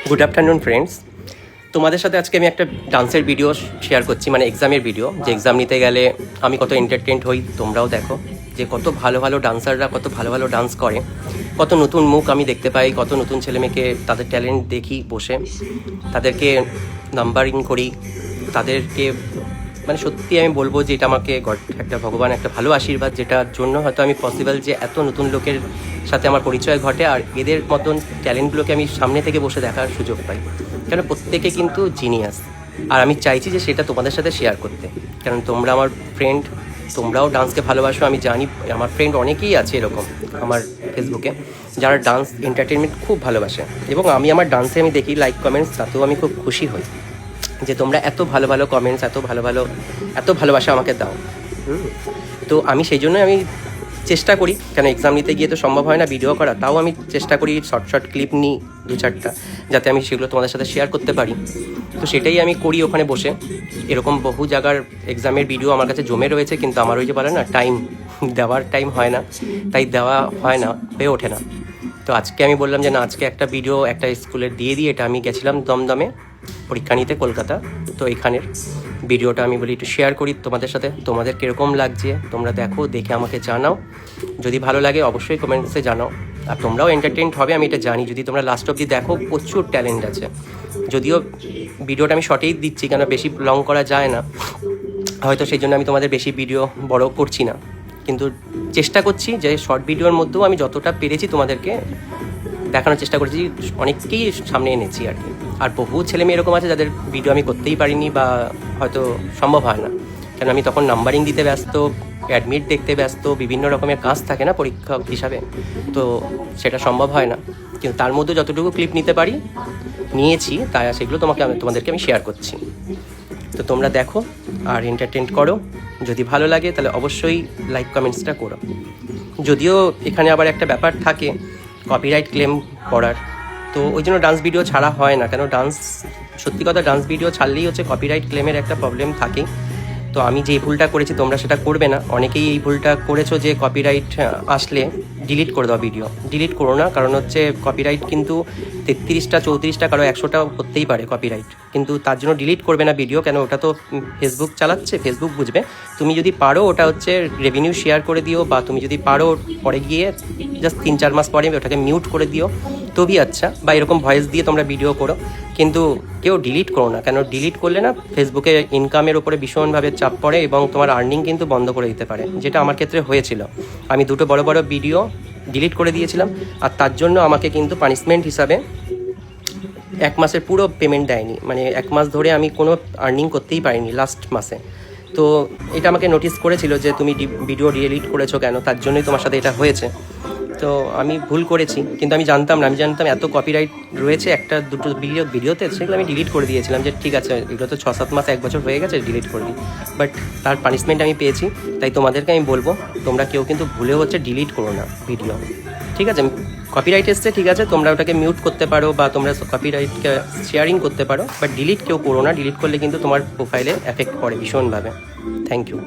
Good afternoon friends, তোমাদের সাথে আজকে আমি একটা ডান্সের ভিডিও শেয়ার করছি, মানে এক্সামের ভিডিও। যে এক্সাম নিতে গেলে আমি কত এন্টারটেনড হই, তোমরাও দেখো যে কত ভালো ভালো ডান্সাররা কত ভালো ভালো ডান্স করে, কত নতুন মুখ আমি দেখতে পাই, কত নতুন ছেলেমেয়েকে তাদের ট্যালেন্ট দেখি বসে, তাদেরকে নাম্বারিং করি, তাদেরকে মানে সত্যি আমি বলবো যে এটা আমাকে একটা ভগবান একটা ভালো আশীর্বাদ, যেটার জন্য হয়তো আমি পসিবল যে এত নতুন লোকের সাথে আমার পরিচয় ঘটে আর এদের মতন ট্যালেন্টগুলোকে আমি সামনে থেকে বসে দেখার সুযোগ পাই। কেন প্রত্যেকে কিন্তু জিনিয়াস, আর আমি চাইছি যে সেটা তোমাদের সাথে শেয়ার করতে, কারণ তোমরা আমার ফ্রেন্ড, তোমরাও ডান্সকে ভালোবাসো। আমি জানি আমার ফ্রেন্ড অনেকেই আছে এরকম আমার ফেসবুকে, যারা ডান্স এন্টারটেনমেন্ট খুব ভালোবাসে, এবং আমি আমার ডান্সে আমি দেখি লাইক কমেন্টস, তাতেও আমি খুব খুশি হই যে তোমরা এত ভালো ভালো কমেন্টস, এত ভালোবাসা আমাকে দাও। তো আমি সেই জন্য আমি চেষ্টা করি, কেন এক্সাম নিতে গিয়ে তো সম্ভব হয় না ভিডিও করা, তাও আমি চেষ্টা করি শর্ট ক্লিপ নিই 2-4টা, যাতে আমি সেগুলো তোমাদের সাথে শেয়ার করতে পারি। তো সেটাই আমি করি ওখানে বসে। এরকম বহু জায়গার এক্সামের ভিডিও আমার কাছে জমে রয়েছে, কিন্তু আমার ওই যে বলে না, দেওয়ার টাইম হয় না, তাই দেওয়া হয় না, হয়ে ওঠে না। তো আজকে আমি বললাম যে না, আজকে একটা ভিডিও একটা স্কুলের দিয়ে দিই। এটা আমি গেছিলাম দমদমে পরীক্ষা নিতে, কলকাতা। তো এখানের ভিডিওটা আমি বলি একটু শেয়ার করি তোমাদের সাথে। তোমাদের কীরকম লাগছে তোমরা দেখো, দেখে আমাকে জানাও। যদি ভালো লাগে অবশ্যই কমেন্টসে জানাও, আর তোমরাও এন্টারটেইনড হবে আমি এটা জানি। যদি তোমরা লাস্ট অবধি দেখো, প্রচুর ট্যালেন্ট আছে। যদিও ভিডিওটা আমি শর্টেই দিচ্ছি, কেন বেশি লং করা যায় না হয়তো, সেই জন্য আমি তোমাদের বেশি ভিডিও বড় করছি না, কিন্তু চেষ্টা করছি যে শর্ট ভিডিওর মধ্যেও আমি যতটা পেরেছি তোমাদেরকে দেখানোর চেষ্টা করেছি, অনেককেই সামনে এনেছি আর কি। আর বহু ছেলেমেয়ে এরকম আছে যাদের ভিডিও আমি করতেই পারিনি, বা হয়তো সম্ভব হয় না, কেন আমি তখন নাম্বারিং দিতে ব্যস্ত, অ্যাডমিট দেখতে ব্যস্ত, বিভিন্ন রকমের কাজ থাকে না পরীক্ষা হিসাবে, তো সেটা সম্ভব হয় না। কিন্তু তার মধ্যে যতটুকু ক্লিপ নিতে পারি নিয়েছি, তাই সেগুলো তোমাদেরকে আমি শেয়ার করছি। তো তোমরা দেখো আর এন্টারটেইন করো। যদি ভালো লাগে তাহলে অবশ্যই লাইক কমেন্টসটা করো। যদিও এখানে আবার একটা ব্যাপার থাকে কপিরাইট ক্লেম করার, তো ওই জন্য ডান্স ভিডিও ছাড়া হয় না। কেন সত্যি কথা, ডান্স ভিডিও ছাড়লেই হচ্ছে কপিরাইট ক্লেমের একটা প্রবলেম থাকে। তো আমি যে ভুলটা করেছি তোমরা সেটা করবে না। অনেকেই এই ভুলটা করেছো যে কপিরাইট আসলে ডিলিট করে দাও ভিডিও। ডিলিট করো না, কারণ হচ্ছে কপিরাইট কিন্তু 33টা 34টা কারো 100টা করতেই পারে কপিরাইট, কিন্তু তার জন্য ডিলিট করবে না ভিডিও। কেন ওটা তো ফেসবুক চালাচ্ছে, ফেসবুক বুঝবে। তুমি যদি পারো ওটা হচ্ছে রেভিনিউ শেয়ার করে দিও, বা তুমি যদি পারো পরে গিয়ে জাস্ট 3-4 মাস পরে ওটাকে মিউট করে দিও, তবেই আচ্ছা। বা এরকম ভয়েস দিয়ে তোমরা ভিডিও করো, কিন্তু কেউ ডিলিট করো না। কেন ডিলিট করলে না ফেসবুকে ইনকামের উপরে ভীষণভাবে চাপ পড়ে, এবং তোমার আর্নিং কিন্তু বন্ধ করে দিতে পারে, যেটা আমার ক্ষেত্রে হয়েছিল। আমি 2টো বড় বড় ভিডিও ডিলিট করে দিয়েছিলাম, আর তার জন্য আমাকে কিন্তু পানিশমেন্ট হিসাবে 1 মাসের পুরো পেমেন্ট দেয়নি। মানে 1 মাস ধরে আমি কোনো আর্নিং করতেই পারিনি লাস্ট মাসে। তো এটা আমাকে নোটিস করেছিল যে তুমি ভিডিও ডিলিট করেছো কেন, তার জন্যই তোমার সাথে এটা হয়েছে। তো আমি ভুল করেছি, কিন্তু আমি জানতাম না। আমি জানতাম এত কপিরাইট রয়েছে 1-2 ভিডিওতে, সেগুলো আমি ডিলিট করে দিয়েছিলাম যে ঠিক আছে, এগুলো তো 6-7 মাস 1 বছর হয়ে গেছে, ডিলিট করে দিই। বাট তার পানিশমেন্ট আমি পেয়েছি। তাই তোমাদেরকে আমি বলবো, তোমরা কেউ কিন্তু ভুলে হচ্ছে ডিলিট করো না ভিডিও, ঠিক আছে? কপিরাইট এসছে, ঠিক আছে, তোমরা ওটাকে মিউট করতে পারো, বা তোমরা কপিরাইটকে শেয়ারিং করতে পারো, বাট ডিলিট কেউ করো না। ডিলিট করলে কিন্তু তোমার প্রোফাইলে এফেক্ট পড়ে ভীষণভাবে। Thank you.